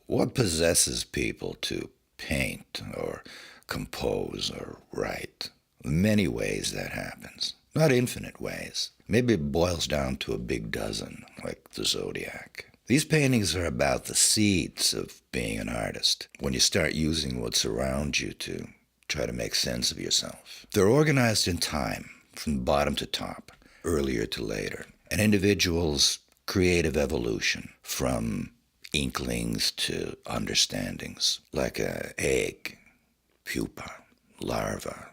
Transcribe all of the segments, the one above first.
What possesses people to paint or compose or write? Many ways that happens. Not infinite ways. Maybe it boils down to a big dozen, like the Zodiac. These paintings are about the seeds of being an artist, when you start using what's around you to try to make sense of yourself. They're organized in time, from bottom to top, earlier to later. An individual's creative evolution, from inklings to understandings, like an egg, pupa, larva,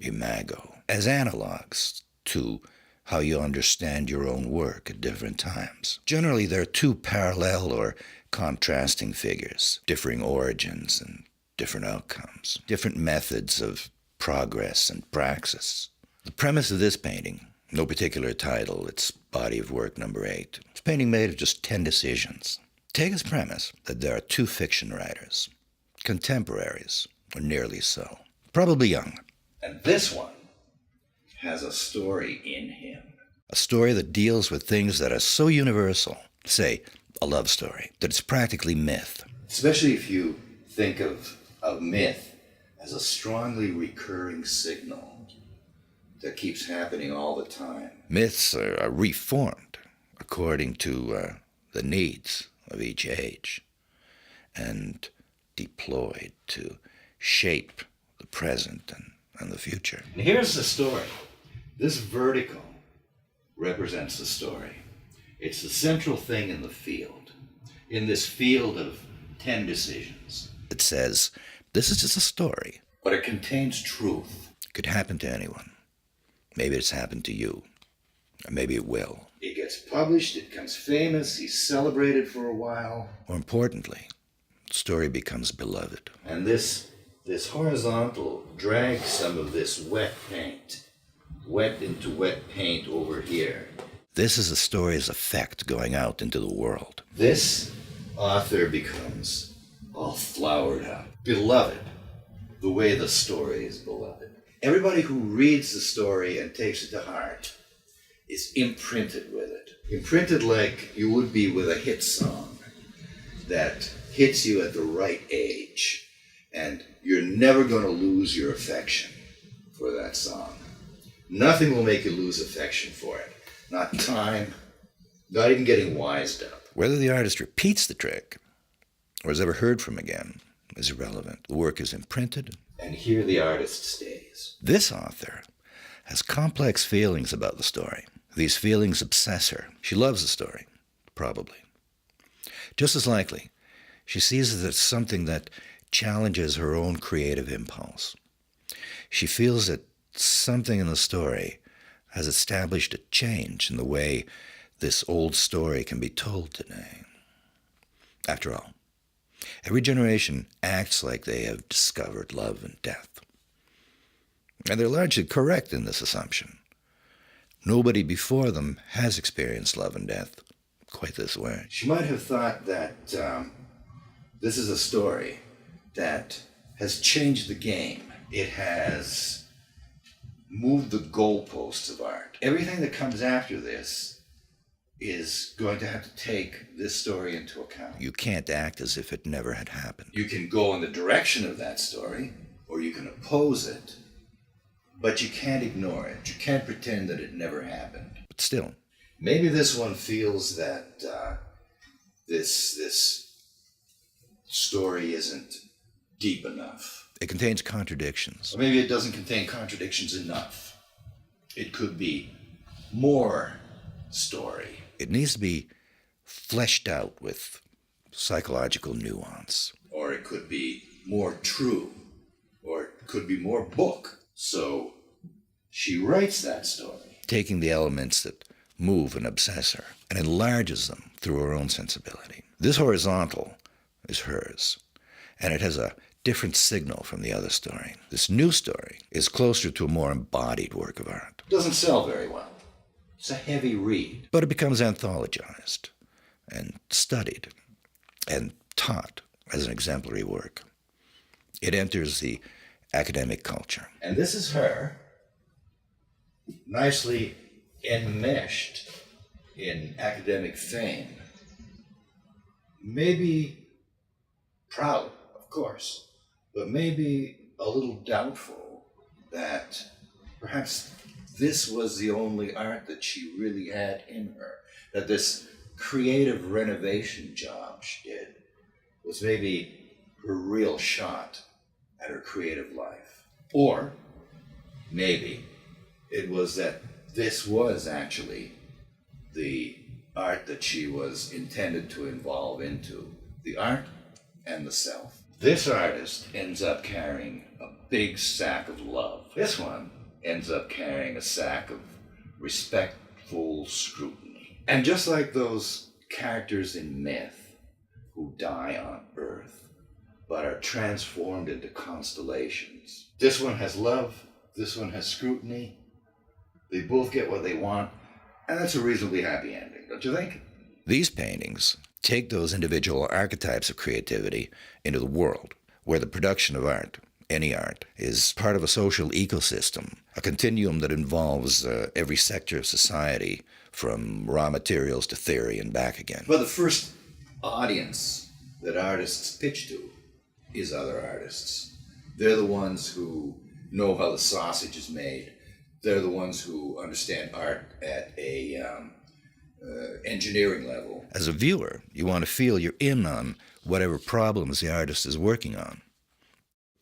imago, as analogs to how you understand your own work at different times. Generally, there are two parallel or contrasting figures, differing origins and different outcomes, different methods of progress and praxis. The premise of this painting, no particular title, it's body of work number 8. It's a painting made of just 10 decisions. Take as premise that there are two fiction writers, contemporaries, or nearly so, probably young. And this one has a story in him. A story that deals with things that are so universal, say, a love story, that it's practically myth. Especially if you think of myth as a strongly recurring signal that keeps happening all the time. Myths are reformed according to the needs of each age and deployed to shape the present and the future. And here's the story. This vertical represents the story. It's the central thing in the field, in this field of 10 decisions. It says, this is just a story, but it contains truth. It could happen to anyone. Maybe it's happened to you, or maybe it will. It gets published, it becomes famous, he's celebrated for a while. More importantly, the story becomes beloved. And this horizontal drags some of this wet paint, wet into wet paint over here. This is the story's effect going out into the world. This author becomes all flowered up, beloved, the way the story is beloved. Everybody who reads the story and takes it to heart is imprinted with it. Imprinted like you would be with a hit song that hits you at the right age, and you're never going to lose your affection for that song. Nothing will make you lose affection for it. Not time, not even getting wised up. Whether the artist repeats the trick or is ever heard from again is irrelevant. The work is imprinted, and here the artist stays. This author has complex feelings about the story. These feelings obsess her. She loves the story, probably. Just as likely, she sees it as something that challenges her own creative impulse. She feels that something in the story has established a change in the way this old story can be told today. After all, every generation acts like they have discovered love and death. And they're largely correct in this assumption. Nobody before them has experienced love and death quite this way. She might have thought that this is a story that has changed the game. It has moved the goalposts of art. Everything that comes after this is going to have to take this story into account. You can't act as if it never had happened. You can go in the direction of that story, or you can oppose it, but you can't ignore it. You can't pretend that it never happened. But still, maybe this one feels that this story isn't deep enough. It contains contradictions. Or maybe it doesn't contain contradictions enough. It could be more story. It needs to be fleshed out with psychological nuance. Or it could be more true. Or it could be more book. So she writes that story, taking the elements that move and obsess her and enlarges them through her own sensibility. This horizontal is hers, and it has a different signal from the other story. This new story is closer to a more embodied work of art. It doesn't sell very well. It's a heavy read. But it becomes anthologized and studied and taught as an exemplary work. It enters the academic culture. And this is her, nicely enmeshed in academic fame. Maybe Proud, of course, but maybe a little doubtful that perhaps this was the only art that she really had in her, that this creative renovation job she did was maybe her real shot at her creative life. Or maybe it was that this was actually the art that she was intended to evolve into, the art and the self. This artist ends up carrying a big sack of love. This one ends up carrying a sack of respectful scrutiny. And just like those characters in myth who die on Earth but are transformed into constellations, this one has love, this one has scrutiny. They both get what they want, and that's a reasonably happy ending, don't you think? These paintings take those individual archetypes of creativity into the world, where the production of art, any art, is part of a social ecosystem, a continuum that involves every sector of society, from raw materials to theory and back again. Well, the first audience that artists pitch to is other artists. They're the ones who know how the sausage is made. They're the ones who understand art at a engineering level. As a viewer, you want to feel you're in on whatever problems the artist is working on.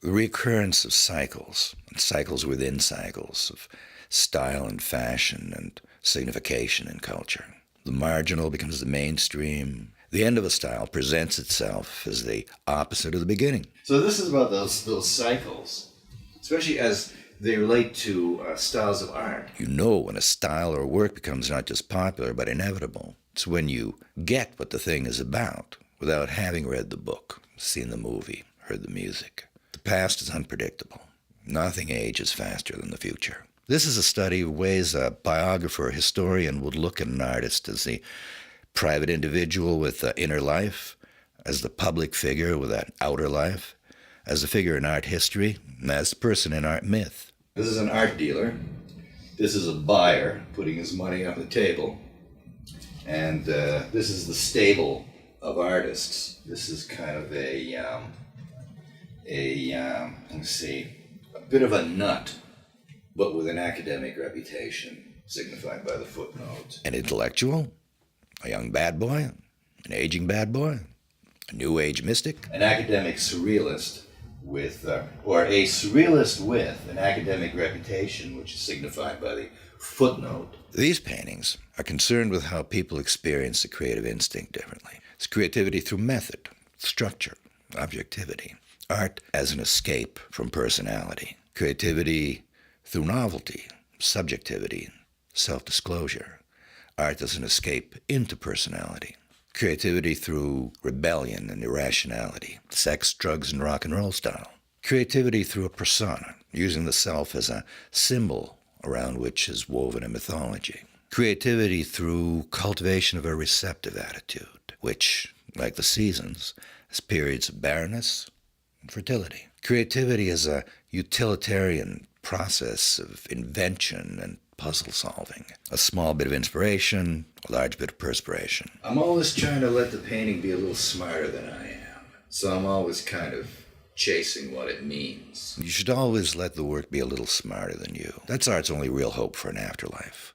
The recurrence of cycles, and cycles within cycles, of style and fashion and signification in culture. The marginal becomes the mainstream. The end of a style presents itself as the opposite of the beginning. So this is about those cycles, especially as they relate to styles of art. You know when a style or work becomes not just popular, but inevitable. It's when you get what the thing is about without having read the book, seen the movie, heard the music. The past is unpredictable. Nothing ages faster than the future. This is a study of ways a biographer or historian would look at an artist as the private individual with an inner life, as the public figure with an outer life, as a figure in art history, and as a person in art myth. This is an art dealer. This is a buyer putting his money on the table. And this is the stable of artists. This is kind of a bit of a nut, but with an academic reputation, signified by the footnote. An intellectual, a young bad boy, an aging bad boy, a new age mystic. An academic surrealist or a surrealist with an academic reputation, which is signified by the footnote. These paintings are concerned with how people experience the creative instinct differently. It's creativity through method, structure, objectivity. Art as an escape from personality. Creativity through novelty, subjectivity, self-disclosure. Art as an escape into personality. Creativity through rebellion and irrationality, sex, drugs, and rock and roll style. Creativity through a persona, using the self as a symbol around which is woven a mythology. Creativity through cultivation of a receptive attitude, which, like the seasons, has periods of barrenness and fertility. Creativity is a utilitarian process of invention and puzzle solving. A small bit of inspiration, a large bit of perspiration. I'm always trying to let the painting be a little smarter than I am. So I'm always kind of chasing what it means. You should always let the work be a little smarter than you. That's art's only real hope for an afterlife.